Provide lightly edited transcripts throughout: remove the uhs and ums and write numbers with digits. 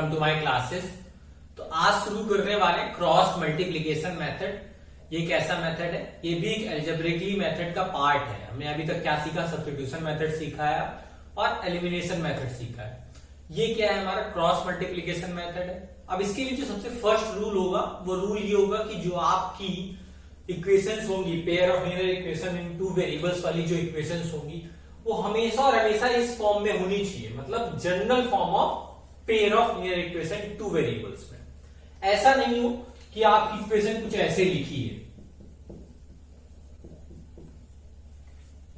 Welcome to my classes. तो आज शुरू करने वाले क्रॉस मल्टीप्लिकेशन मेथड। ये एक ऐसा मेथड है, ये भी एक अलजेब्रिकली मेथड का पार्ट है। हमने अभी तक क्या सीखा? सब्स्टिट्यूशन मेथड सीखा है और एलिमिनेशन मेथड सीखा है। ये क्या है? हमारा क्रॉस मल्टीप्लिकेशन मेथड है। अब इसके लिए जो सबसे फर्स्ट रूल होगा वो रूल ये होगा कि जो आपकी इक्वेशंस होंगी, pair of linear equation in two variables वाली जो इक्वेशंस होंगी वो हमेशा और हमेशा इस फॉर्म में होनी चाहिए, मतलब general form of pair of linear equation two variables में। ऐसा नहीं हो कि आपकी इक्वेशन कुछ ऐसे लिखी है,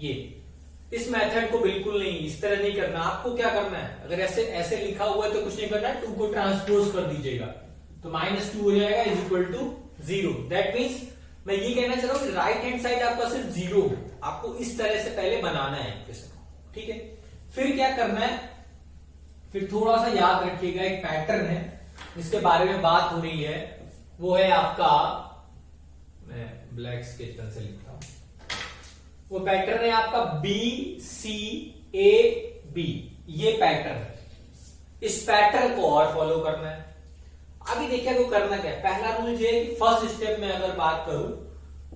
ये इस मेथड को बिल्कुल नहीं, इस तरह नहीं करना। आपको क्या करना है, अगर ऐसे ऐसे लिखा हुआ है तो कुछ नहीं करना है, 2 को ट्रांसपोज कर दीजिएगा तो -2 हो जाएगा is equal to 0। That means मैं ये कहना चाह रहा हूं कि राइट हैंड साइड आपका सिर्फ 0 हो। आपको इस तरह से पहले बनाना है इक्वेशन को, ठीक है। फिर क्या करना है, फिर थोड़ा सा याद रखिएगा, एक पैटर्न है जिसके बारे में बात हो रही है, वो है आपका, मैं ब्लैक स्केच पेन से लिखता हूं, वो पैटर्न है आपका BCAB। ये पैटर्न है, इस पैटर्न को और फॉलो करना है। अभी देखिए को करना क्या है। पहला रूल ये है कि फर्स्ट स्टेप में अगर बात करूं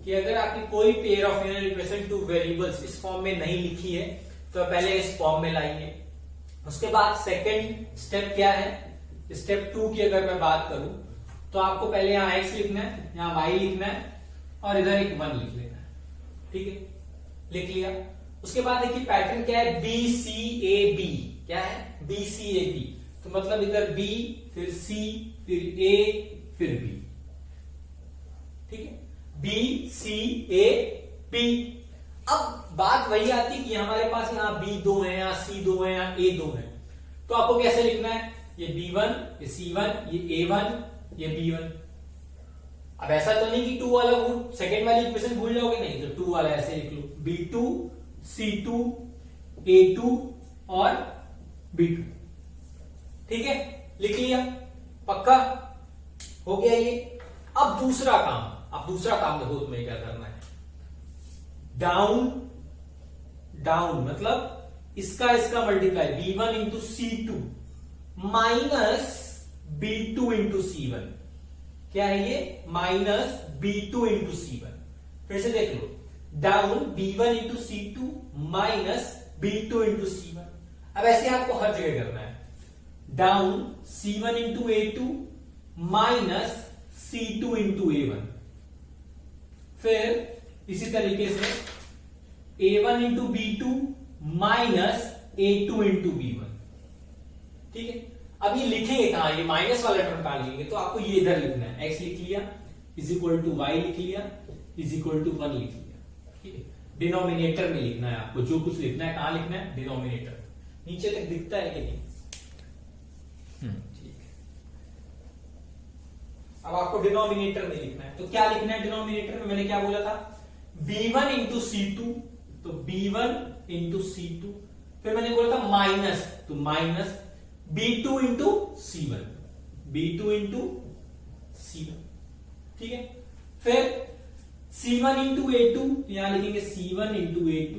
कि अगर आपकी कोई pair of linear equation two variables इस फॉर्म में नहीं लिखी है तो पहले इस फॉर्म में लाएंगे। उसके बाद सेकंड स्टेप क्या है, स्टेप 2 की अगर मैं बात करूं तो आपको पहले यहां x लिखना है, यहां y लिखना है और इधर एक 1 लिख लेना है, ठीक है। लिख लिया। उसके बाद देखिए पैटर्न क्या है, BCAB। क्या है? BCAB। तो मतलब इधर B फिर C फिर A फिर B, ठीक है। BCAB। अब बात वही आती कि हमारे पास यहाँ B2 है, यहाँ C2 है, यहाँ A2 है, तो आपको कैसे लिखना है, ये B1, ये C1, ये A1, ये B1। अब ऐसा तो नहीं कि 2 वाला सेकेंड वाली इक्वेशन भूल जाओगे, नहीं, तो 2 वाला ऐसे लिख लो, B2 C2 A2 और B2, ठीक है। लिख लिया, पक्का हो गया ये। अब दूसरा काम देखो तुम्हें क्या करना है, डाउन डाउन मतलब इसका multiply B1 into C2 minus B2 into C1। क्या है ये? Minus B2 into C1। फिर से देख लो, down B1 into C2 minus B2 into C1। अब ऐसे आपको हर जगह करना है, down C1 into A2 minus C2 into A1। फिर इसी तरीके से A1 into B2 minus A2 into B1, ठीक है। अब ये लिखेंगे कहां, ये माइनस वाला टर्म कहां लिखेंगे, तो आपको ये इधर लिखना है, x लिख लिया इज इक्वल टू y लिख लिया इज इक्वल टू 1 लिख लिया, ठीक है। डिनोमिनेटर में लिखना है आपको, जो कुछ लिखना है कहां लिखना है, डिनोमिनेटर। नीचे तक दिखता है कि नहीं? ठीक है। अब आपको डिनोमिनेटर में लिखना है, तो क्या लिखना है डिनोमिनेटर में? मैंने क्या बोला था, B1 इंटू C2, तो B1 इंटू C2। फिर मैंने बोला था माइनस, तो minus B2 into C1, B2 into C1, ठीक है। फिर C1 इंटू A2, यहां लिखेंगे C1 into A2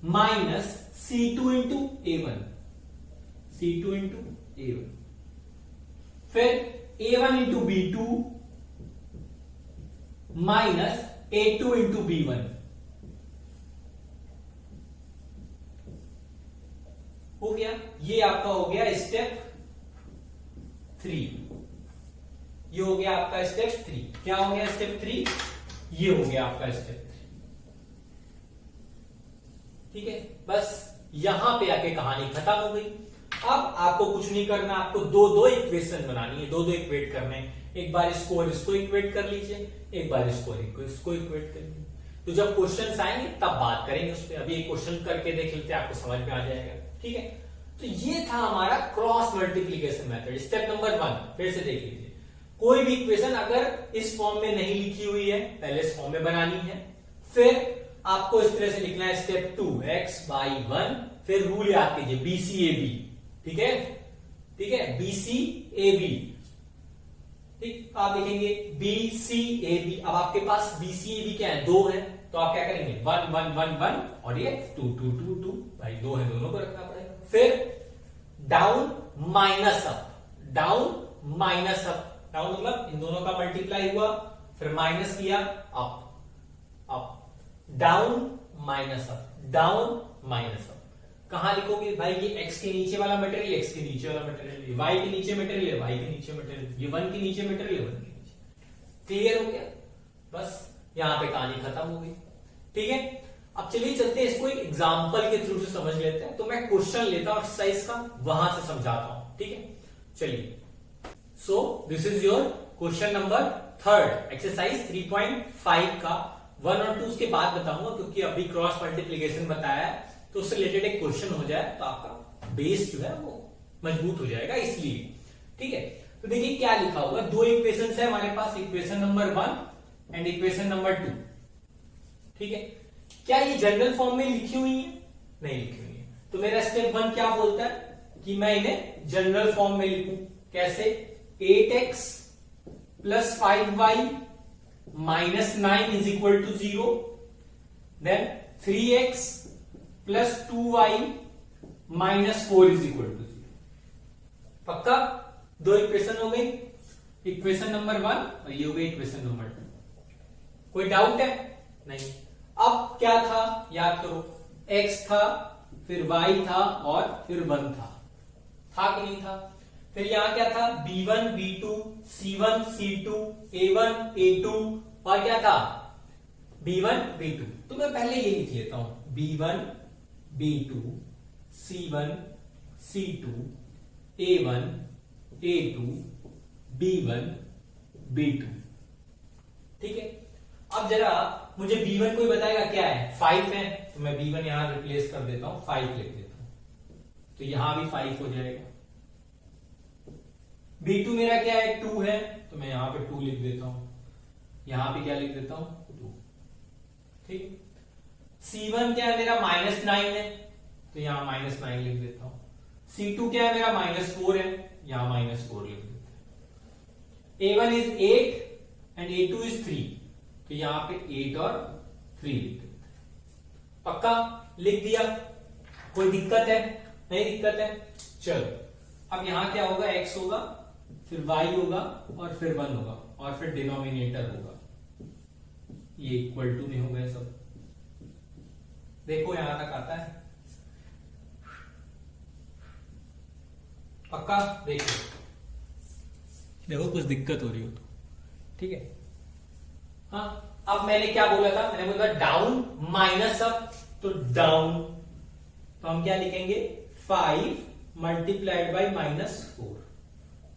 minus C2 into A1, C2 into A1। फिर A1 into B2 minus A2 into B1। हो गया, ये आपका हो गया स्टेप 3। ये हो गया आपका स्टेप 3। क्या हो गया स्टेप 3? ये हो गया आपका स्टेप 3, ठीक है। बस यहां पे आके कहानी खत्म हो गई। अब आपको कुछ नहीं करना, आपको दो इक्वेशन बनानी है, दो इक्वेट करने हैं। एक बार इसको और इसको इक्वेट कर लीजिए, एक बार इसको और इसको इक्वेट कर लीजिए। तो जब क्वेश्चंस आएंगे तब बात करेंगे उस पर। अभी एक क्वेश्चन करके देख लेते हैं, आपको समझ में आ जाएगा, ठीक है। तो ये था हमारा cross multiplication method, step number 1। फिर से देख लीजिए, कोई भी इक्वेशन अगर इस फॉर्म में नहीं लिखी हुई है, पहले इस फॉर्म में बनानी है। फिर आपको इस तरह से लिखना है, स्टेप 2 x by 1। फिर रूल याद कीजिए BCAB, ठीक है, ठीक है, BCAB, ठीक। आप लिखेंगे BCAB। अब आपके पास BCAB क्या है, 2 है, तो आप क्या करेंगे, 1 1 1 1 और ये 2 2 2 2, भाई 2 है, दोनों को रखना पड़ेगा। फिर down minus up, down minus up, down मतलब इन दोनों का मल्टीप्लाई हुआ, फिर माइनस किया, up up, down minus up, down minus up. कहां लिखोगे भाई? ये x के नीचे वाला मटेरियल, x के नीचे वाला मटेरियल, y के नीचे मटेरियल, y के नीचे मटेरियल, ये 1 के नीचे मटेरियल, 1 के नीचे। क्लियर हो गया? बस यहां पे कहानी खत्म हो गई। ठीक है, अब चलिए चलते हैं इसको एक एग्जांपल के थ्रू से समझ लेते हैं। तो मैं क्वेश्चन लेता हूं एक्सरसाइज का, वहां से समझाता हूं। ठीक है, चलिए। सो this is your question number 3 exercise 3.5 का 1 और 2 के बाद बताऊंगा, क्योंकि अभी क्रॉस मल्टीप्लीकेशन बताया है, तो उससे रिलेटेड एक क्वेश्चन हो जाए तो आपका बेस जो है वो मजबूत हो जाएगा, इसलिए। ठीक है, तो देखिए क्या लिखा होगा। दो इक्वेशन है हमारे पास, equation number 1 and equation number 2। ठीक है, क्या ये जनरल फॉर्म में लिखी हुई है? नहीं लिखी हुई है। तो मेरा स्टेप 1 क्या बोलता है कि मैं इन्हें जनरल फॉर्म में लिखूं। कैसे? 8x plus 5y minus 9 is equal to 0, then 3x plus 2y minus 4 is equal to 0। पक्का? दो इक्वेशन हो गई, इक्वेशन नंबर 1 और ये हो गई इक्वेशन नंबर 2। कोई डाउट है? नहीं। अब क्या था याद करो, x था, फिर y था और फिर 1 था कि नहीं था? फिर यहां क्या था? b1 b2 c1 c2 a1 a2 और क्या था? b1 b2। तो मैं पहले ये लिख लेता हूं, b1 b2 c1 c2 a1 a2 b1 b2। ठीक है, अब जरा मुझे b1 कोई बताएगा क्या है? 5 है, तो मैं b1 यहां रिप्लेस कर देता हूं, 5 लिख देता हूं, तो यहां भी 5 हो जाएगा। b2 मेरा क्या है? 2 है, तो मैं यहां पे 2 लिख देता हूं, यहां पे क्या लिख देता हूं? 2। ठीक है, c1 क्या है मेरा? -9 है, तो यहां -9 लिख देता हूं। c2 क्या है मेरा? -4 है, यहां -4 लिख देता हूं। a1 is 8 and a2 is 3, तो यहां पे 8 और 3 लिख देते हैं। पक्का? लिख दिया? कोई दिक्कत है? नहीं दिक्कत है। चलो, अब यहां क्या होगा? x होगा, फिर y होगा और फिर 1 होगा और फिर डिनोमिनेटर होगा, ये इक्वल टू में हो गया सब। देखो यहां तक आता है? पक्का? देखो कुछ दिक्कत हो रही हो तो ठीक है। हाँ, अब मैंने क्या बोला था? मैंने बोला डाउन माइनस अप, तो डाउन, तो हम क्या लिखेंगे? 5 multiplied by -4,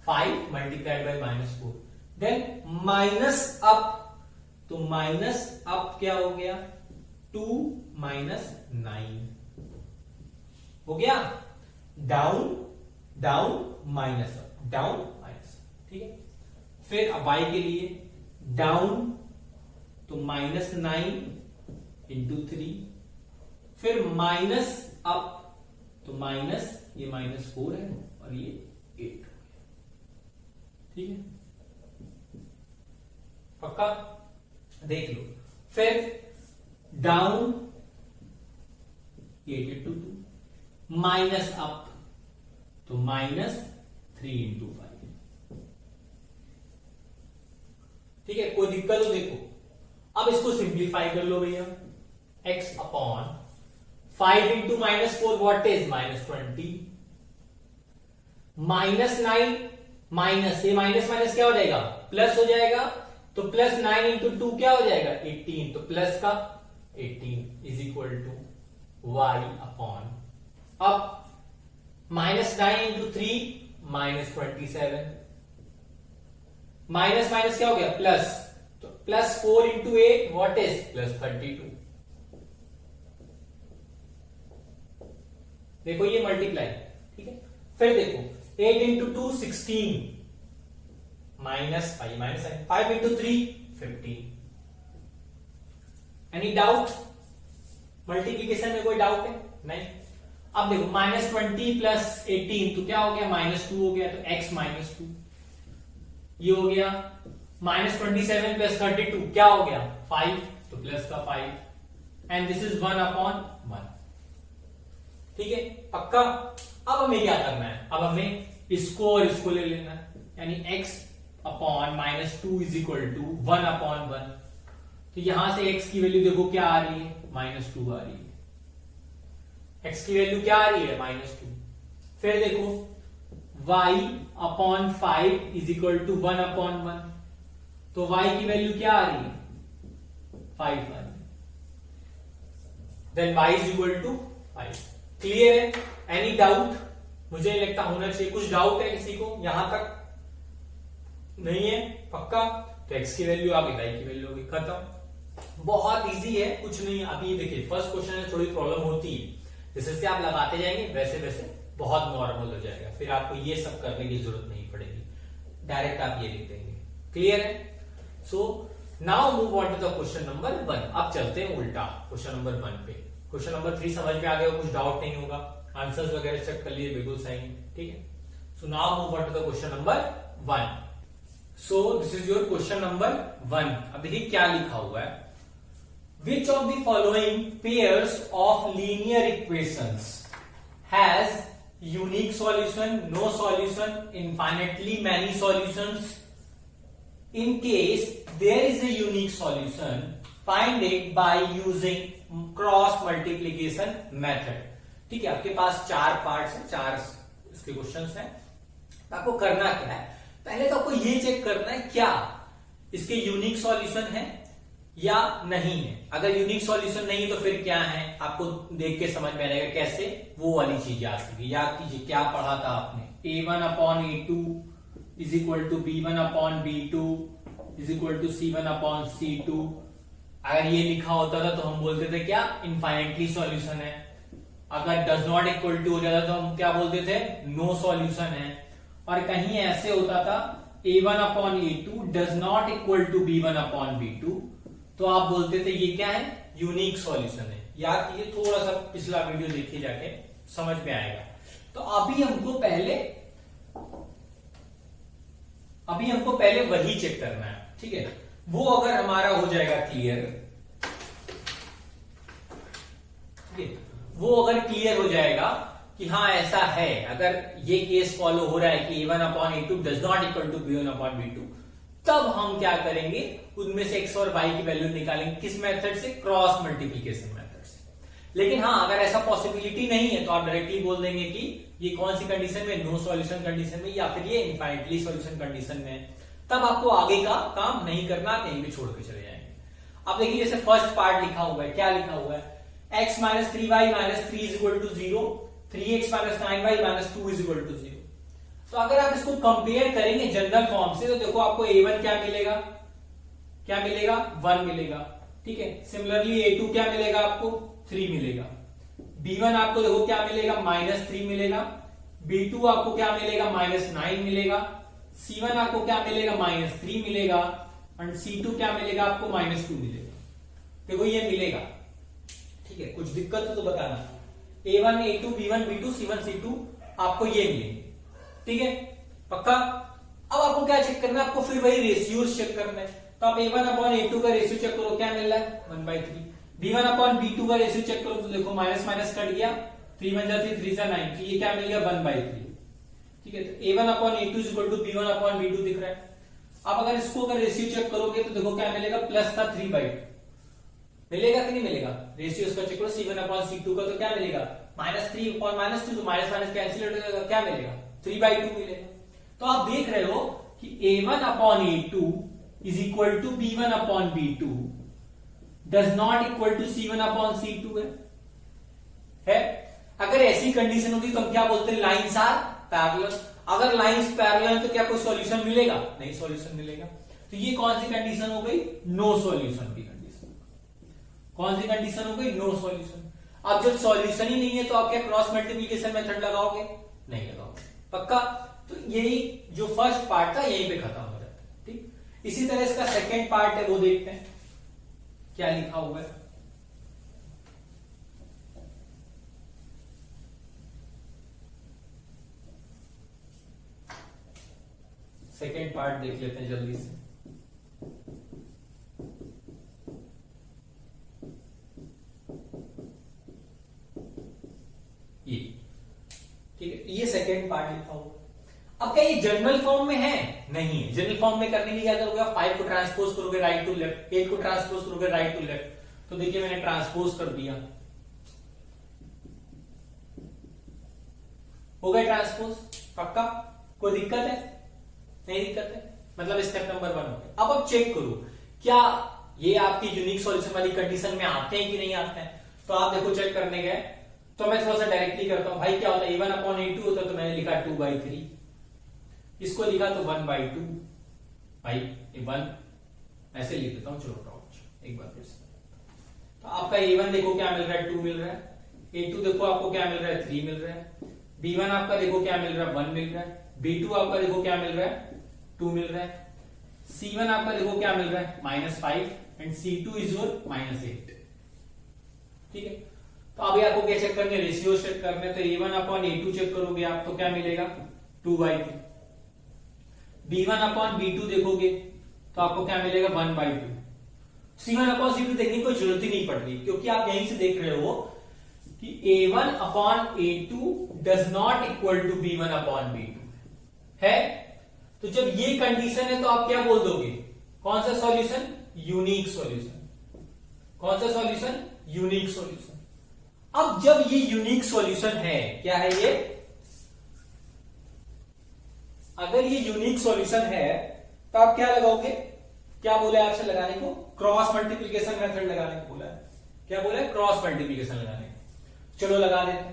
5 multiplied by -4, then minus up, तो माइनस अप क्या हो गया? 2 माइनस 9 हो गया। Down down minus up, down minus. ठीक है, फिर अब y के लिए डाउन, तो -9 इंटू 3, फिर माइनस अप, तो माइनस, ये -4 है और ये 8 हो गया। ठीक है, पक्का? देख लो। फिर डाउन 8 इंटू 2, माइनस अप, तो -3 इंटू 5। ठीक है, कोई दिक्कत हो? देखो अब इसको सिंप्लीफाई कर लो भैया। x upon 5 into -4 what is? -20, -9 minus, ये माइनस माइनस क्या हो जाएगा? प्लस हो जाएगा, तो +9 इंटू 2 क्या हो जाएगा? 18, तो प्लस का 18 is equal to y upon, अब -9 इंटू 3 -27, माइनस माइनस क्या हो गया? प्लस, तो +4 इंटू 8 व्हाट इज? +32। देखो ये मल्टीप्लाई। ठीक है, फिर देखो 8 into 2 16, -5 -5 into 3 15। Any doubt? Multiplication में कोई डाउट है? नहीं। अब देखो -20 प्लस 18, तो क्या हो गया? -2 हो गया, तो x -2 ये हो गया। -27 प्लस 32 क्या हो गया? 5, तो प्लस का 5, एंड दिस इज 1 अपॉन 1। ठीक है, पक्का? अब हमें क्या करना है? अब हमें इसको और इसको ले लेना है, यानी x upon minus two is equal to 1 upon 1। तो यहां से x की वैल्यू देखो क्या आ रही है, -2 आ रही है। x की वैल्यू क्या आ रही है, -2। फिर देखो y upon 5 is equal to 1 upon 1। तो y की वैल्यू क्या आ रही है, 5 आ रही है। Then y is equal to 5। Clear है? Any doubt? मुझे लगता होना चाहिए। कुछ डाउट है किसी को यहां तक? नहीं है? पक्का? तो x की वैल्यू आ गई, y की वैल्यू हो गई, खत्म। बहुत इजी है, कुछ नहीं। अभी देखिए फर्स्ट क्वेश्चन में थोड़ी प्रॉब्लम होती है, जैसे जैसे आप लगाते जाएंगे वैसे वैसे बहुत नॉर्मल हो जाएगा, फिर आपको ये सब करने की जरूरत नहीं पड़ेगी, डायरेक्ट आप ये लिख देंगे। क्लियर है? So now move on to the question number 1। अब चलते हैं उल्टा क्वेश्चन नंबर 1 पे। क्वेश्चन नंबर 3 समझ में आ गया, कुछ डाउट नहीं होगा, आंसर्स वगैरह चेक कर लिए, बिल्कुल सही है, ठीक है। So now move on to the question number 1। So this is your question number 1। अब देखिए क्या लिखा हुआ है, which of the following pairs of linear equations has unique solution, no solution, infinitely many solutions. In case there is a unique solution, find it by using cross multiplication method। ठीक है, आपके पास 4 parts हैं, 4 इसके questions हैं। आपको करना क्या है, पहले तो आपको ये चेक करना है क्या इसके यूनिक सॉल्यूशन है या नहीं है। अगर यूनिक सॉल्यूशन नहीं तो फिर क्या है, आपको देख के समझ में आ जाएगा कैसे, वो वाली चीज याद कीजिए। याद कीजिए क्या पढ़ा था आपने, a1 upon a2 is equal to b1 upon b2 is equal to c1 upon c2। अगर ये लिखा होता था तो हम बोलते थे क्या, इनफाइनेटली सॉल्यूशन है। अगर डज नॉट इक्वल टू हो जाता तो हम क्या बोलते थे, नो सॉल्यूशन है। और कहीं ऐसे होता था a1 upon a2 does not equal to b1 upon b2, तो आप बोलते थे ये क्या है, यूनिक सॉल्यूशन है। याद कीजिए, थोड़ा सा पिछला वीडियो देखिए जाके, समझ में आएगा। तो अभी हमको पहले वही चेक करना है, ठीक है। वो अगर हमारा हो जाएगा क्लियर, ठीक है, वो अगर क्लियर हो जाएगा कि हाँ ऐसा है, अगर ये केस फॉलो हो रहा है कि a1 upon a2 does not equal to b1 upon b2, तब हम क्या करेंगे, उनमें से x और y की वैल्यू निकालेंगे। किस मेथड से, क्रॉस मल्टीप्लीकेशन मेथड से। लेकिन हाँ अगर ऐसा पॉसिबिलिटी नहीं है तो आप डायरेक्टली बोल देंगे कि ये कौन सी कंडीशन में, नो सॉल्यूशन कंडीशन में, या फिर ये इनफाइनेटली सॉल्यूशन कंडीशन में। तब आपको आगे का काम नहीं करना, कहीं भी छोड़ के चले जाएंगे। अब देखिए जैसे फर्स्ट पार्ट लिखा हुआ है, क्या लिखा हुआ है, x minus 3y minus 3 is equal to 0, 3x minus 9y minus 2 is equal to 0। तो अगर आप इसको कंपेयर करेंगे जनरल फॉर्म से तो देखो आपको a1 क्या मिलेगा, 1 मिलेगा, ठीक है। सिमिलरली a2 क्या मिलेगा आपको, 3 मिलेगा। b1 आपको देखो क्या मिलेगा, -3 मिलेगा। b2 आपको क्या मिलेगा, -9 मिलेगा। c1 आपको क्या मिलेगा, -3 मिलेगा। और c2 क्या मिलेगा आपको, -2 मिलेगा। देखो ये मिलेगा, ठीक है। कुछ दिक्कत हो तो बताना। a1 a2 b1 b2 c1 c2 आपको ये मिलेंगे, ठीक है, पक्का। अब आपको क्या चेक करना है, आपको फिर वही रेशियोज चेक करना है। तो आप a1 अपॉन a2 का रेशियो चेक करो, क्या मिल रहा है, 1/3। b1 अपॉन b2 का रेशियो चेक करो तो देखो माइनस माइनस कट गया, 3 1 जा 3 3 जा 9, तो ये क्या मिल गया, 1/3, ठीक है। तो a1 upon a2 equal to b1 upon b2 दिख रहा है। अब अगर इसको अगर रेशियो चेक करोगे तो देखो क्या मिलेगा, प्लस था 3/2 मिलेगा कि नहीं मिलेगा। रेशियो इसका चेक करो c1 अपॉन c2 का, तो क्या मिलेगा, -3 अपॉन -2, तो माइनस माइनस कैंसिल हो जाएगा, क्या मिलेगा, 3/2 मिलेगा। तो आप देख रहे हो कि a1 upon a2 is equal to b1 upon b2 does not equal to c1 upon c2 है। अगर ऐसी कंडीशन होती तो हम क्या बोलते हैं, लाइंस आर पैरेलल। अगर लाइंस पैरेलल है तो क्या कोई सॉल्यूशन मिलेगा, नहीं सॉल्यूशन मिलेगा। तो ये कौन सी कंडीशन हो गई, नो सॉल्यूशन की कंडीशन। कौन सी कंडीशन हो गई, नो सॉल्यूशन। अब जब सॉल्यूशन ही नहीं है तो आप क्या क्रॉस मल्टीप्लीकेशन मेथड लगाओगे, नहीं लगाओगे, पक्का। तो यही जो फर्स्ट पार्ट था यहीं पे खत्म हो जाता है, ठीक। इसी तरह इसका सेकेंड पार्ट है, वो देखते हैं क्या लिखा हुआ है। सेकेंड पार्ट देख लेते हैं जल्दी से। ये ठीक है, ये सेकेंड पार्ट लिखा हुआ। क्या ये जनरल फॉर्म में है? नहीं है। जनरल फॉर्म में करने के लिए क्या करोगे? 5 को ट्रांसपोज करोगे राइट टू लेफ्ट, 8 को ट्रांसपोज करोगे राइट टू लेफ्ट। तो देखिए मैंने ट्रांसपोज कर दिया, हो गया ट्रांसपोज। पक्का? कोई दिक्कत है? नहीं दिक्कत है, मतलब स्टेप नंबर 1 हो गया। अब चेक करो क्या ये आपकी यूनिक सॉल्यूशन वाली कंडीशन में आते हैं कि नहीं आते हैं। तो आप देखो चेक करने गए तो मैं थोड़ा सा डायरेक्टली करता हूं। भाई क्या होता है? a1/a2 होता है, तो मैंने लिखा 2/3, इसको लिखा तो 1/2। भाई ये 1 ऐसे लिख देता हूं। चलो एक बार फिर से, तो आपका a1 देखो क्या मिल रहा है? 2 मिल रहा है। a2 देखो आपको क्या मिल रहा है? 3 मिल रहा है। b1 आपका देखो क्या मिल रहा है? 1 मिल रहा है। b2 आपका देखो क्या मिल रहा है? 2 मिल रहा है। c1 आपका देखो क्या मिल रहा है? -5 एंड c2 इज योर -8। ठीक है, तो अभी आपको क्या चेक करने? रेशियो चेक करने। तो a1/a2 चेक करोगे आप तो क्या मिलेगा? 2/3। b1/b2 देखोगे तो आपको क्या मिलेगा? 1/2। c1/c2 देखने की कोई जरूरत ही नहीं पड़ रही, क्योंकि आप यहीं से देख रहे हो कि a1/a2 does not equal to b1/b2 है। तो जब ये कंडीशन है तो आप क्या बोल दोगे? कौन सा सॉल्यूशन? Unique solution. कौन सा सॉल्यूशन? Unique solution. अब जब ये यूनिक सॉल्यूशन है, क्या है ये? अगर ये यूनिक सॉल्यूशन है तो आप क्या लगाओगे? क्या बोला है आपसे लगाने को? क्रॉस मल्टीप्लीकेशन मेथड लगाने को बोला है। क्या बोला है? क्रॉस मल्टीप्लीकेशन लगाने को। चलो लगा देते हैं।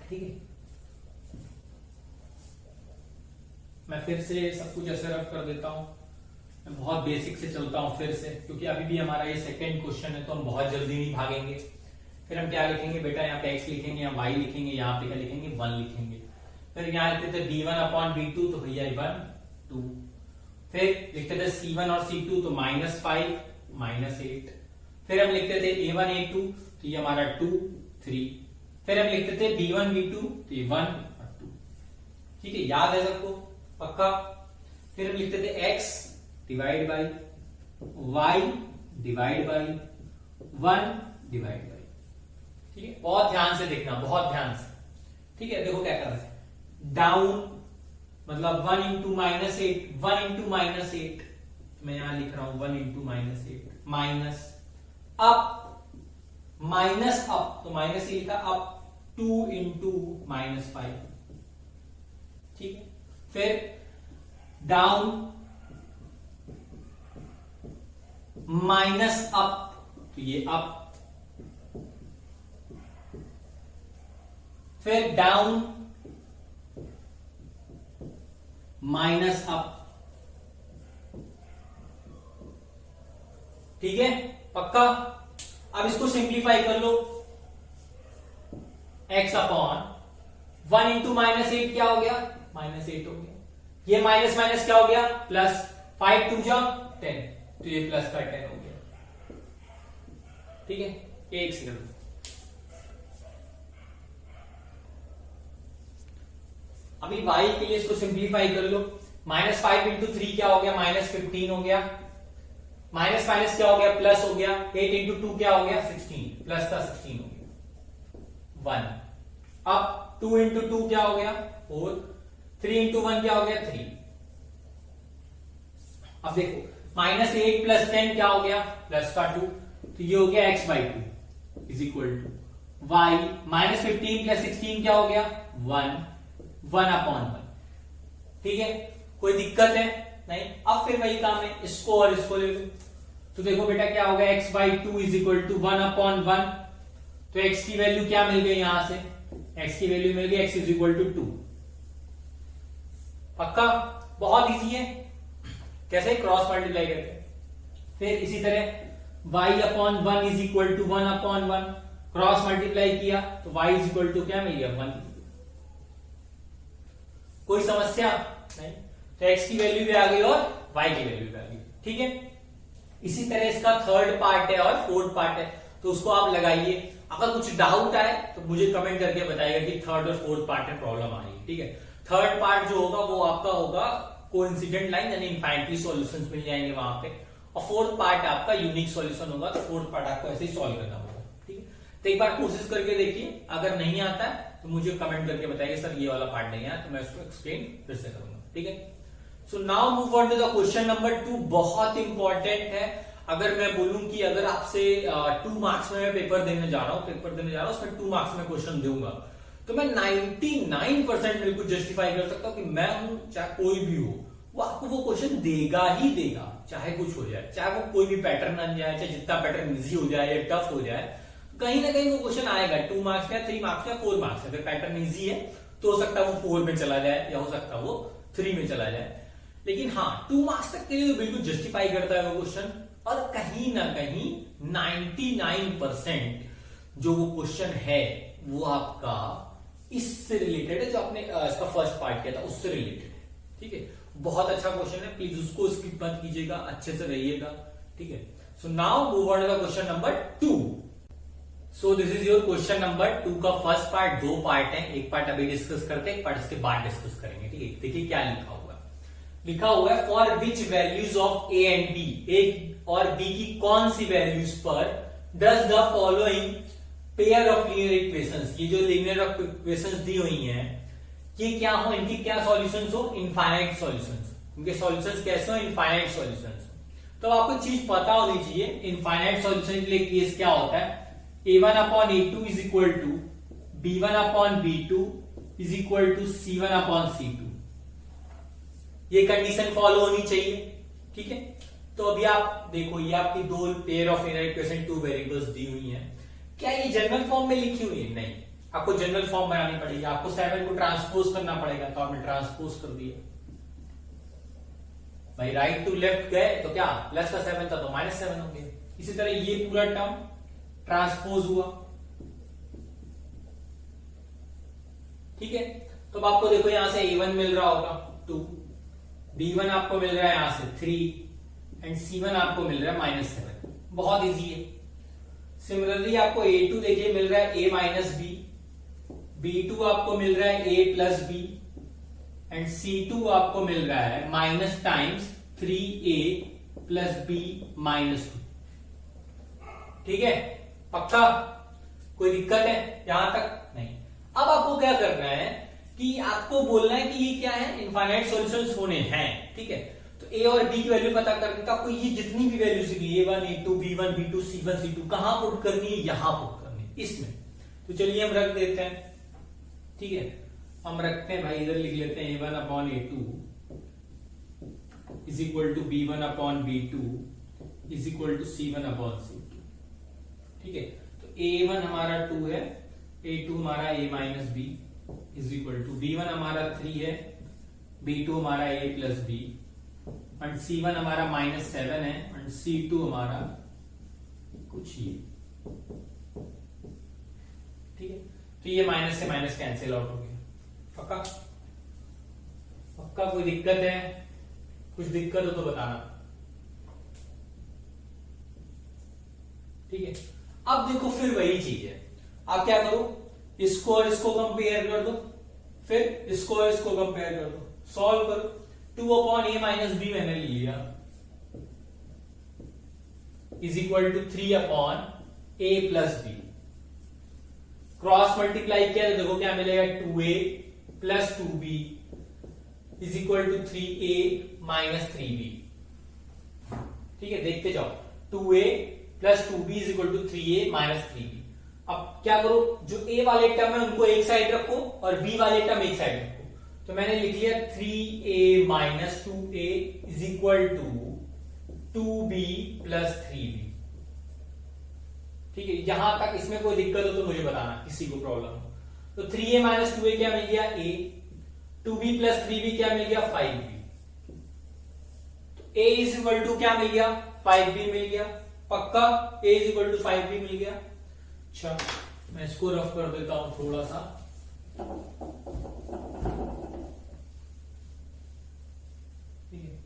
ठीक है, मैं फिर से सब कुछ ऐसे रफ कर देता हूं। मैं बहुत बेसिक से चलता हूं फिर से, क्योंकि अभी भी हमारा ये सेकंड क्वेश्चन है तो हम बहुत जल्दी नहीं भागेंगे। फिर हम क्या लिखेंगे बेटा? यहाँ पे x लिखेंगे या y लिखेंगे, यहाँ पे क्या लिखेंगे? 1 लिखेंगे। फिर यहाँ लिखते थे b1/b2, तो भैया 1 2। फिर लिखते थे c1 और c2, तो -5 -8। फिर हम लिखते थे a1/a2, तो ये हमारा 2 3। फिर हम लिखते थे b1/b2, तो ये 1 और 2। ठीक है, याद है सबको? पक्का? फिर हम लिखते थे x divide by y divide by 1 divide by. ठीक है, बहुत ध्यान से देखना, बहुत ध्यान से। ठीक है, देखो क्या कर रहे हैं? डाउन मतलब 1 इंटू -8, 1 इंटू -8, मैं यहां लिख रहा हूं 1 into -8, minus up, minus up, तो माइनस लिखा अप 2 इंटू -5। ठीक है, फिर डाउन माइनस अप, तो ये अप, फिर डाउन माइनस अप। ठीक है, पक्का? अब इसको सिंप्लीफाई कर लो। x अपॉन 1 इंटू -8 क्या हो गया? -8 हो गया। ये माइनस माइनस क्या हो गया? प्लस। 5 2 जा 10, तो ये प्लस का 10 हो गया। ठीक है, एक सेकंड। अभी y के लिए इसको सिंप्लीफाई कर लो। -5 इंटू 3 क्या हो गया? -15 हो गया। माइनस माइनस क्या हो गया? प्लस हो गया। 8 इंटू 2 क्या हो गया? 16, प्लस का 16 हो गया 1। अब 2 इंटू 2 क्या हो गया? 4। 3 इंटू 1 क्या हो गया? 3। अब देखो -8 प्लस 10 क्या हो गया? प्लस का 2, तो ये हो गया x/2 is equal to y। -15 plus 16 क्या हो गया? 1/1। ठीक है, कोई दिक्कत है? नहीं। अब फिर वही काम है, इसको और इसको ले लो। तो देखो बेटा क्या होगा? x/2 is equal to 1/1। तो x की वैल्यू क्या मिल गई? यहां से x की वैल्यू मिल गई, x इज इक्वल टू 2। पक्का? बहुत इजी है। कैसे? क्रॉस मल्टीप्लाई करके। फिर इसी तरह y/1 is equal to 1/1। Cross multiply किया तो y इज इक्वल टू क्या मिल गया? 1। कोई समस्या नहीं। तो x की वैल्यू भी आ गई और y की वैल्यू भी आ गई। ठीक है, इसी तरह इसका थर्ड पार्ट है और फोर्थ पार्ट है, तो उसको आप लगाइए। अगर कुछ डाउट आए तो मुझे कमेंट करके बताइएगा कि थर्ड और फोर्थ पार्ट में प्रॉब्लम आ रही है। ठीक है, थर्ड पार्ट जो होगा वो आपका होगा कोइंसिडेंट लाइन, यानी इनफाइनाइटली सॉल्यूशंस मिल जाएंगे वहां पे। और फोर्थ पार्ट आपका यूनिक सॉल्यूशन होगा, तो फोर्थ पार्ट आपको ऐसे ही सॉल्व करना होगा। ठीक है, तो एक बार कोशिश करके देखिए। अगर नहीं आता है तो मुझे कमेंट करके बताइए सर ये वाला पार्ट नहीं आया, तो मैं इसको एक्सप्लेन फिर से करूंगा। ठीक है। So now move on to the question number 2। बहुत इंपॉर्टेंट है। अगर मैं बोलूं कि अगर आपसे 2 मार्क्स में मैं पेपर देने जा रहा हूं, उसमें 2 मार्क्स में क्वेश्चन दूंगा, तो मैं 99% बिल्कुल जस्टिफाई कर सकता हूं कि मैं हूं, चाहे कोई भी हो, वो आपको वो क्वेश्चन देगा ही देगा, चाहे कुछ हो जाए, चाहे वो कोई भी पैटर्न बन जाए, चाहे जितना पैटर्न इजी हो जाए या टफ हो जाए, कहीं ना कहीं वो क्वेश्चन आएगा। 2 मार्क्स का, 3 मार्क्स का, 4 मार्क्स का। अगर पैटर्न इजी है तो हो सकता है वो 4 में चला जाए, या हो सकता है वो 3 में चला जाए। लेकिन हाँ, 2 मार्क्स तक के लिए बिल्कुल जस्टिफाई करता है वो क्वेश्चन। और कहीं ना कहीं 99% जो वो क्वेश्चन है वो आपका इससे रिलेटेड है, जो आपने इसका फर्स्ट पार्ट किया था उससे रिलेटेड है। ठीक है, बहुत अच्छा क्वेश्चन है, प्लीज उसको स्किप मत कीजिएगा, अच्छे से रहिएगा। ठीक है, so now move on to the question number 2। So this is your question number 2 का फर्स्ट पार्ट। 2 पार्ट है, एक पार्ट अभी डिस्कस करते हैं, एक पार्ट इसके बाद डिस्कस करेंगे। ठीक है, देखिए क्या लिखा हुआ है for which values of A and B, ए और बी की कौन सी वैल्यूज पर does the following pair of linear equations, ये जो लीनियर इक्वेशंस दी हुई हैं, ये क्या हो, इनकी क्या सॉल्यूशंस हो, इनफाइनाइट सॉल्यूशंस। इनके सॉल्यूशंस कैसे हो, इनफाइनाइट सॉल्यूशंस। तो आपको चीज पता होनी चाहिए, इनफाइनाइट सॉल्यूशन के लिए केस क्या होता है, a1 upon a2 is equal to b1 upon b2 is equal to c1 upon c2। ये कंडीशन फॉलो होनी चाहिए। ठीक है, तो अभी आप देखो, ये आपकी 2 pair of linear equation 2 variables दी हुई हैं। क्या ये जनरल फॉर्म में लिखी हुई है? नहीं, आपको जनरल फॉर्म बनानी पड़ेगी, आपको 7 को ट्रांसपोज करना पड़ेगा। तो आपने ट्रांसपोज कर दिया भाई, राइट टू लेफ्ट गए तो क्या प्लस का 7 था तो -7 हो गया। इसी तरह ये पूरा टर्म ट्रांसपोज हुआ। ठीक है, तो अब आपको देखो यहां से a1 मिल रहा होगा 2, b1 आपको मिल रहा है यहां से 3 एंड c1 आपको मिल रहा है -7। बहुत इजी है। सिमिलरली आपको a2 देखिए मिल रहा है a माइनस बी, b2 आपको मिल रहा है a plus B and c2 आपको मिल रहा है minus times 3a plus b minus 2। ठीक है, पक्का? कोई दिक्कत है यहां तक? नहीं। अब आपको क्या करना है कि आपको बोलना है कि ये क्या है, इनफाइनाइट सॉल्यूशंस होने हैं। ठीक है, तो a और b की वैल्यू पता करने का, आपको ये जितनी भी वैल्यू सीखी, a1 a2 b1 b2 c1 c2 कहां पुट करनी है, यहां पुट करनी है, इसमें। तो चलिए हम रख देते हैं। ठीक है, हम रखते हैं भाई, इधर लिख लेते हैं a1 upon a2 is equal to b1 upon b2 is equal to c1 upon c2। ठीक है, तो a1 हमारा 2 है, a2 हमारा a minus b is equal to b1 हमारा 3 है, b2 हमारा a plus B and c1 हमारा -7 है एंड c2 हमारा कुछ ये। ठीक है, तो ये माइनस से माइनस कैंसिल आउट हो गया। पक्का? पक्का? कोई दिक्कत है? कुछ दिक्कत हो तो बताना। ठीक है, अब देखो फिर वही चीज है, आप क्या करो, इसको और इसको कंपेयर कर दो, फिर इसको और इसको कंपेयर कर दो, सॉल्व करो। 2 अपॉन a माइनस बी मैंने लिया is equal to 3 upon a plus b. Cross multiply किया तो देखो क्या मिलेगा, 2a plus 2b is equal to 3a minus 3b। ठीक है, देखते जाओ, 2a plus 2b is equal to 3a minus 3b। अब क्या करो, जो a वाले टर्म है उनको एक साइड रखो और b वाले टर्म एक साइड रखो। तो मैंने लिख लिया 3a minus 2a is equal to 2b plus 3b। ठीक है, यहां तक इसमें कोई दिक्कत हो तो मुझे बताना, किसी को प्रॉब्लम हो। तो 3a माइनस 2a क्या मिल गया, a, 2b प्लस 3b क्या मिल गया, 5b। तो a इज इक्वल टू क्या मिल गया, 5b मिल गया। पक्का? a is equal to 5b मिल गया। अच्छा, मैं इसको रफ कर देता हूं थोड़ा सा। ठीक है,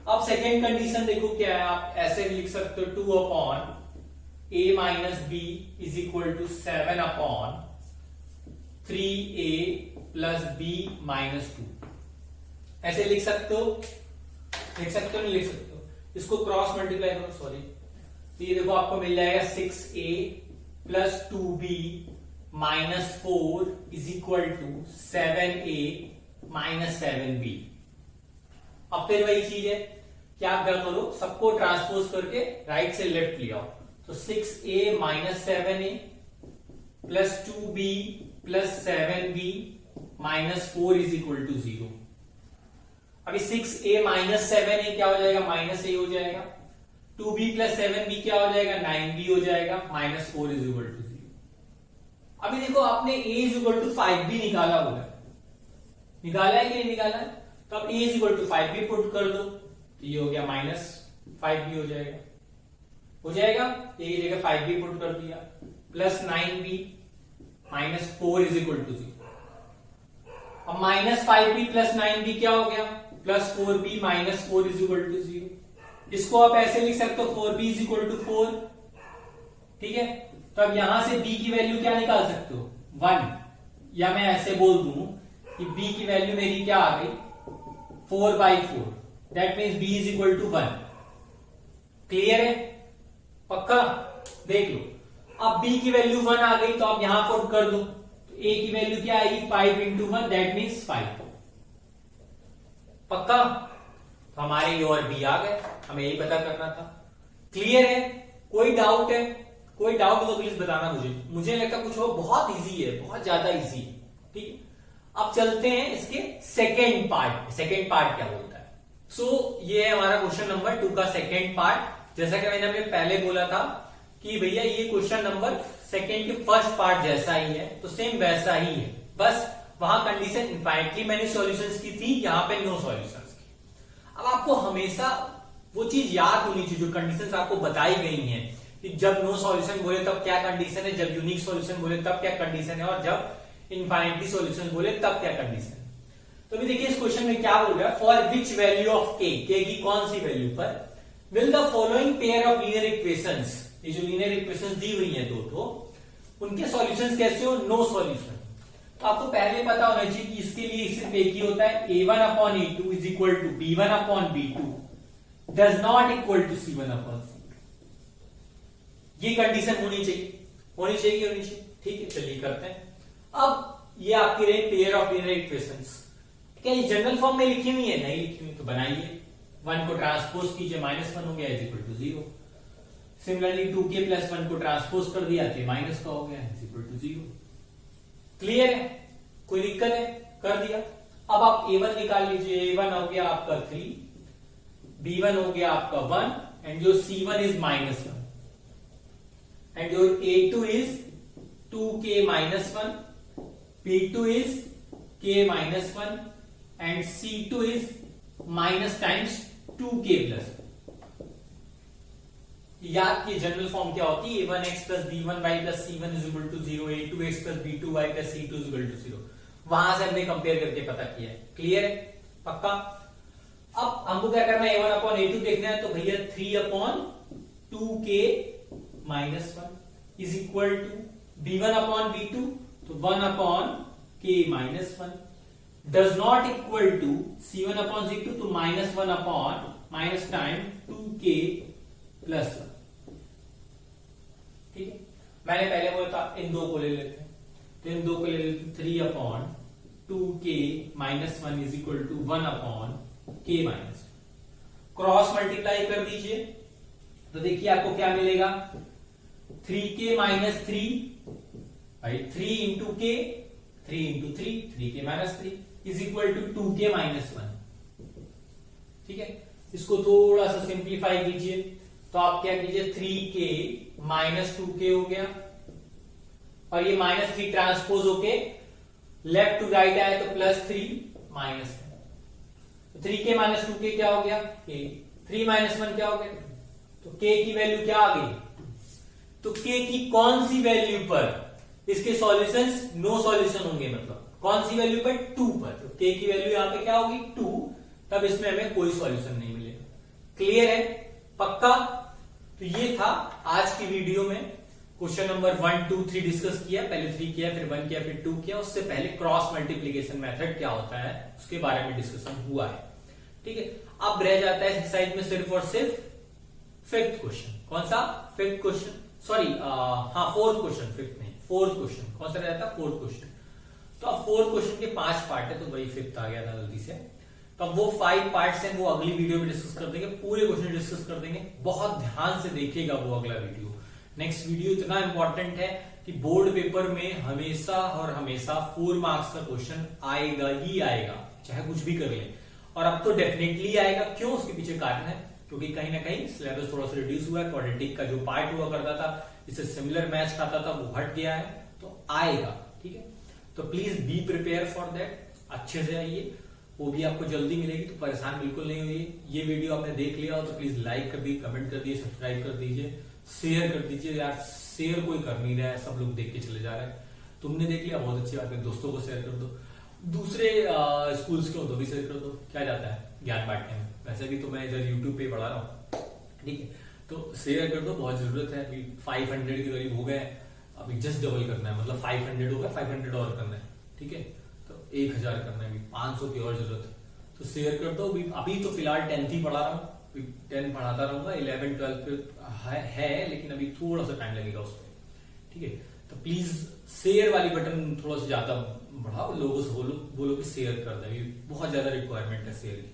अब सेकेंड कंडीशन देखो क्या है, आप ऐसे लिख सकते हो 2 upon a minus b is equal to 7 upon 3a plus b minus 2। ऐसे लिख सकते हो, लिख सकते हो नहीं लिख सकते हो? इसको क्रॉस मल्टीप्लाई करो, सॉरी, तो ये देखो आपको मिल जाएगा 6a plus 2b minus 4 is equal to 7a minus 7b। अब फिर वही चीज है कि आप क्या करो, सबको ट्रांसपोज करके राइट से लेफ्ट ले आओ। तो 6a minus 7a plus 2b plus 7b minus 4 is equal to 0। अभी 6a माइनस 7a क्या हो जाएगा, माइनस a हो जाएगा। 2b प्लस 7b क्या हो जाएगा, 9b हो जाएगा, माइनस 4 इज इक्वल टू 0। अभी देखो आपने a इज इक्वल टू 5 भी निकाला हुआ है, निकाला है कि नहीं निकाला है? तो अब a इज इक्वल टू 5 भी पुट कर दो, तो ये हो गया माइनस 5 भी हो जाएगा, हो जाएगा। a की जगह 5 भी पुट कर दिया, plus 9b minus 4 is equal to 0। अब माइनस 5b प्लस 9b क्या हो गया, plus 4b minus 4 is equal to 0। इसको आप ऐसे लिख सकते हो 4b इज इक्वल टू 4, ठीक है। तो अब यहां से b की वैल्यू क्या निकाल सकते हो, 1, या मैं ऐसे बोल दूं कि b की वैल्यू मेरी क्या आ गई, 4/4, that means b is equal to 1। Clear है, पक्का? देख लो अब b की वैल्यू 1 आ गई, तो आप यहां पुट कर दो, तो a की वैल्यू क्या आएगी, 5 इंटू 1, दैट मीन्स 5। पक्का? तो हमारे a और b आ गए, हमें यही पता करना था। क्लियर है? कोई डाउट है? कोई डाउट हो तो प्लीज बताना मुझे लगता कुछ हो, बहुत इजी है, बहुत ज्यादा इजी है, ठीक है। अब चलते हैं इसके सेकेंड पार्ट। सेकेंड पार्ट क्या बोलता है? सो ये है हमारा क्वेश्चन नंबर 2 का सेकेंड पार्ट। जैसा कि मैंने पहले बोला था कि भैया ये क्वेश्चन नंबर सेकेंड के फर्स्ट पार्ट जैसा ही है, तो सेम वैसा ही है, बस वहां कंडीशन इनफाइनाइटली मैंने सॉल्यूशंस की थी, यहां पे नो सॉल्यूशंस की। अब आपको हमेशा वो चीज याद होनी चाहिए जो कंडीशंस आपको बताई गई हैं, कि जब नो सॉल्यूशन बोले तब क्या कंडीशन है, जब यूनिक सॉल्यूशन बोले तब क्या कंडीशन है, और जब इनफाइनिटी सॉल्यूशन बोले तब क्या कंडीशन है। तो अभी देखिए इस क्वेश्चन में क्या बोल रहा है, for which value of k की कौन सी वैल्यू पर will the following pair of linear equations, ये जो लीनियर इक्वेशंस दी हुई है दो तो उनके सॉल्यूशंस कैसे हो, नो सॉल्यूशन। तो आपको पहले पता होना चाहिए कि इसके लिए सिर्फ एक ही होता है, a1/a2 is equal to b1/b2 does not equal to c1/c। ये कंडीशन होनी चाहिए, होनी चाहिए। ठीक है, चलिए करते हैं। अब ये आपकी रही पेयर ऑफ लीनियर इक्वेशंस। क्या ये जनरल फॉर्म में लिखी हुई है? नहीं लिखी हुई, तो बनाइए। 1 को ट्रांसपोज कीजिए, -1 हो गया is equal to 0। Similarly 2k plus 1 को ट्रांसपोज कर दिया तो माइनस का हो गया इज इक्वल टू 0। क्लियर है? कोई दिक्कत है? कर दिया। अब आप a1 निकाल लीजिए। a1 हो गया आपका 3, b1 हो गया आपका 1, एंड जो c1 is -1, and your a2 is 2k minus 1, b2 is k minus 1, and c2 is minus times 2k plus 1। याद की जनरल फॉर्म क्या होती है, a1x plus b1y plus c1 is equal to 0, a2x plus b2y plus c2 is equal to 0। वहां से हमने compare करके पता किया है। क्लियर है? पक्का? अब हमको क्या करना है, a1/a2 देखना है, तो भैया 3/2k minus 1 is equal to b1/b2, तो 1/k minus 1 does not equal to c1/c2, तो -1 minus time 2k plus 1। ठीक है, मैंने पहले बोला था इन दो को ले लेते हैं, तो इन दो को ले लेते हैं। 3/2k minus 1 is equal to 1/k minus 1। Cross multiply कर दीजिए, तो देखिए आपको क्या मिलेगा, 3k minus 3 भाई 3 into k, 3 into 3, 3k minus 3 is equal to 2k minus 1। ठीक है, इसको थोड़ा सा सिंप्लीफाई कीजिए, तो आप क्या कीजिए, 3k minus 2k हो गया, और ये -3 ट्रांसपोज होके लेफ्ट टू राइट आया तो +3 माइनस 3k minus 2k क्या हो गया, k। 3 minus 1 क्या हो गया, तो k की वैल्यू क्या आ गई, तो k की कौन सी वैल्यू पर इसके सॉल्यूशंस नो सॉल्यूशन होंगे, मतलब कौन सी वैल्यू पर, 2 पर। तो k की वैल्यू यहां पे क्या होगी, 2, तब इसमें हमें कोई सॉल्यूशन नहीं मिलेगा। क्लियर है? पक्का? तो ये था आज की वीडियो में क्वेश्चन नंबर 1 2 3 डिस्कस किया, पहले 3 किया, फिर 1 किया, फिर 2 किया। उससे पहले क्रॉस मल्टीप्लीकेशन मेथड क्या होता है उसके बारे में डिस्कशन हुआ है। ठीक है, अब रह जाता है एक्सरसाइज में सिर्फ और सिर्फ फिफ्थ क्वेश्चन। कौन सा? फिफ्थ क्वेश्चन, सॉरी हाँ फोर्थ क्वेश्चन, फिफ्थ नहीं, फोर्थ क्वेश्चन। कौन सा रहता है? Fourth question. तो अब फोर्थ क्वेश्चन के 5 पार्ट है, तो वही फिफ्थ आ गया था गलती से। तो अब वो 5 पार्ट्स हैं, वो अगली वीडियो में डिस्कस कर देंगे, पूरे क्वेश्चन डिस्कस कर देंगे। बहुत ध्यान से देखिएगा वो अगला वीडियो। नेक्स्ट वीडियो इतना इंपॉर्टेंट है कि बोर्ड पेपर में हमेशा और हमेशा 4 मार्क्स का क्वेश्चन आएगा ही आएगा, चाहे कुछ भी कर ले। और अब तो डेफिनेटली आएगा। क्यों? उसके पीछे कारण है, क्योंकि कहीं ना कहीं सिलेबस थोड़ा सा रिड्यूस हुआ है। क्वाड्रेटिक का जो पार्ट हुआ करता था, इससे सिमिलर मैच खाता था, वो हट गया है, तो आएगा। ठीक है, तो please be prepare for that. अच्छे से आइए, वो भी आपको जल्दी मिलेगी, तो परेशान बिल्कुल नहीं होइए। ये वीडियो आपने देख लिया हो तो प्लीज लाइक कर दीजिए, कमेंट कर दीजिए, सब्सक्राइब कर दीजिए, शेयर कर दीजिए। यार शेयर कोई कर नहीं रहा है, सब लोग देख के चले जा रहे हैं। तुमने देख लिया, बहुत अच्छी बात है, दोस्तों को शेयर कर दो, दूसरे स्कूल्स के हो तो भी शेयर कर दो। क्या जाता है ज्ञान बांटने में, वैसे भी तो मैं इधर यूट्यूब पे पढ़ा रहा हूँ। ठीक है, तो शेयर कर दो, बहुत जरूरत है। अभी 500 के करीब हो गए, अभी जस्ट डबल करना है, मतलब 500 हो गया, 500 और करना है। ठीक है, तो 1000 करना है, अभी 500 की और जरूरत है, तो शेयर कर दो। अभी तो फिलहाल 10th ही पढ़ा रहा हूँ, 10 पढ़ाता रहूंगा, 11 12 पे है, लेकिन अभी थोड़ा सा टाइम लगेगा उस पर। ठीक है, तो प्लीज शेयर वाली बटन थोड़ा सा ज्यादा बढ़ाओ, लोगों से बोलो कि शेयर कर दें, बहुत ज्यादा रिक्वायरमेंट है शेयर की।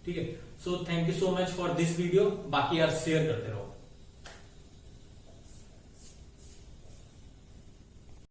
ठीक है, so thank you so much for this video. बाकी यार शेयर करते रहो।